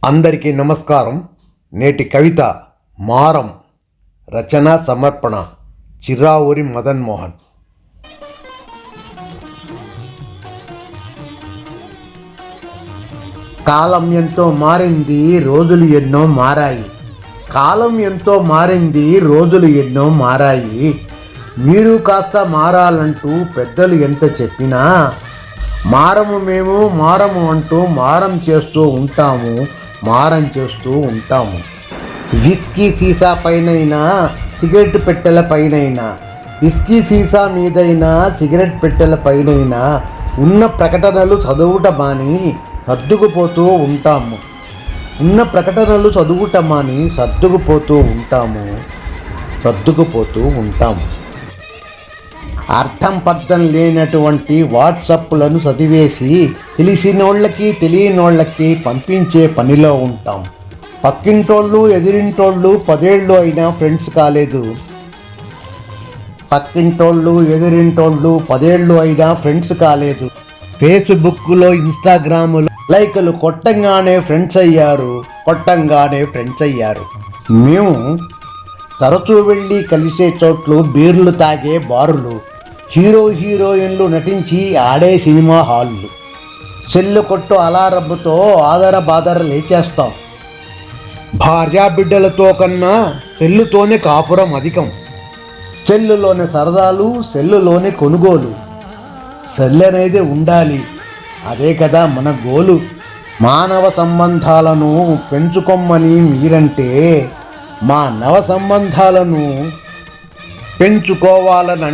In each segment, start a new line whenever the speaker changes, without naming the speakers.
అందరికీ నమస్కారం. నేటి కవిత మారం. రచన సమర్పణ చిర్రావూరి మదన్ మోహన్. కాలం ఎంతో మారింది, రోజులు ఎన్నో మారాయి. కాలం ఎంతో మారింది, రోజులు ఎన్నో మారాయి. మీరు కాస్త మారాలంటూ పెద్దలు ఎంత చెప్పినా మారము మేము మారము అంటూ మారం చేస్తూ ఉంటాము. విస్కీ సీసా పైనైనా సిగరెట్ పెట్టెల పైనైనా, విస్కీ సీసా మీదైనా సిగరెట్ పెట్టెల పైనైనా ఉన్న ప్రకటనలు చదువుట మాని సర్దుకుపోతూ ఉంటాము. అర్థం పర్థం లేనటువంటి వాట్సాప్లను చదివేసి తెలిసినోళ్ళకి తెలియనోళ్ళకి పంపించే పనిలో ఉంటాం. పక్కింటోళ్ళు ఎదిరింటోళ్ళు 10 ఏళ్ళు అయినా ఫ్రెండ్స్ కాలేదు. ఫేస్బుక్లో ఇన్స్టాగ్రాములో లైకులు కొట్టంగానే ఫ్రెండ్స్ అయ్యారు. మేము తరచూ వెళ్ళి కలిసే చోట్లు, బీర్లు తాగే బారులు, హీరోయిన్లు నటించి ఆడే సినిమా హాళ్ళు, సెల్లు కొట్టు అలారబ్బుతో ఆదర లేచేస్తాం. భార్యాబిడ్డలతో కన్నా సెల్లుతోనే కాపురం అధికం. సెల్లులోని సరదాలు, సెల్లులోని కొనుగోలు. సెల్ అనేది ఉండాలి, అదే కదా మన గోలు. మానవ సంబంధాలను పెంచుకోమని మీరంటే మా నవ సంబంధాలను పెంచుకోవాలని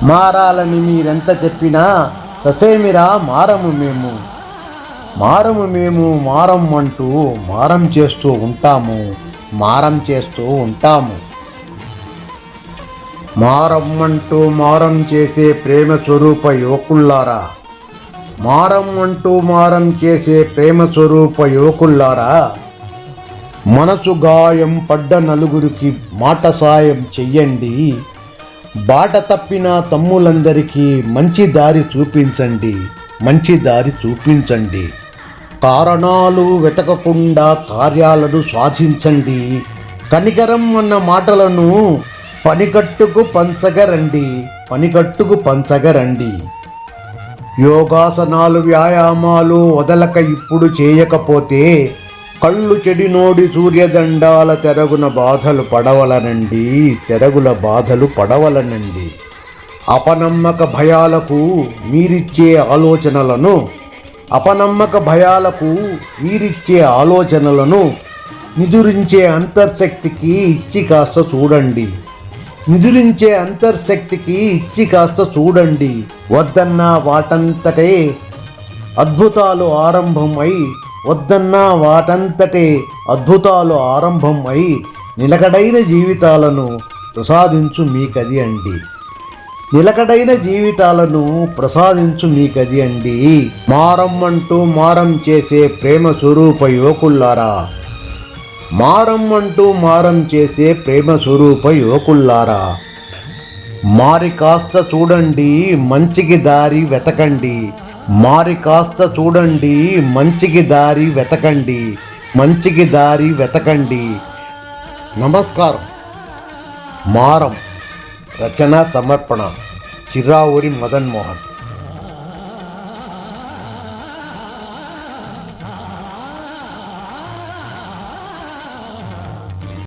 మారాలని మీరెంత చెప్పినా ససేమిరా మారము మేము అంటూ మారం చేస్తూ ఉంటాము. మారం అంటూ మారం చేసే ప్రేమ స్వరూప యువకుల్లారా, మనసు గాయం పడ్డ నలుగురికి మాట సాయం చెయ్యండి. బాట తప్పిన తమ్ములందరికీ మంచి దారి చూపించండి. కారణాలు వెతకకుండా కార్యాలను సాధించండి. కనికరం అన్న మాటలను పనికట్టుకు పంచగరండి. యోగాసనాలు, వ్యాయామాలు వదలక ఇప్పుడు చేయకపోతే కళ్ళు చెడినోడి సూర్యదండాల తెరగుల బాధలు పడవలనండి. అపనమ్మక భయాలకు మీరిచ్చే నిదురించే అంతర్శక్తికి ఇచ్చి కాస్త చూడండి. వద్దన్న వాటంతటే అద్భుతాలు ఆరంభమై నిలకడైన జీవితాలను ప్రసాదించు మీకది అండి. మారం అంటూ మారం చేసే ప్రేమ స్వరూప యువకుల్లారా, మారి కాస్త చూడండి, మంచికి దారి వెతకండి. నమస్కారం. మారం. రచన సమర్పణ చిర్రావూరి మదన్ మోహన్.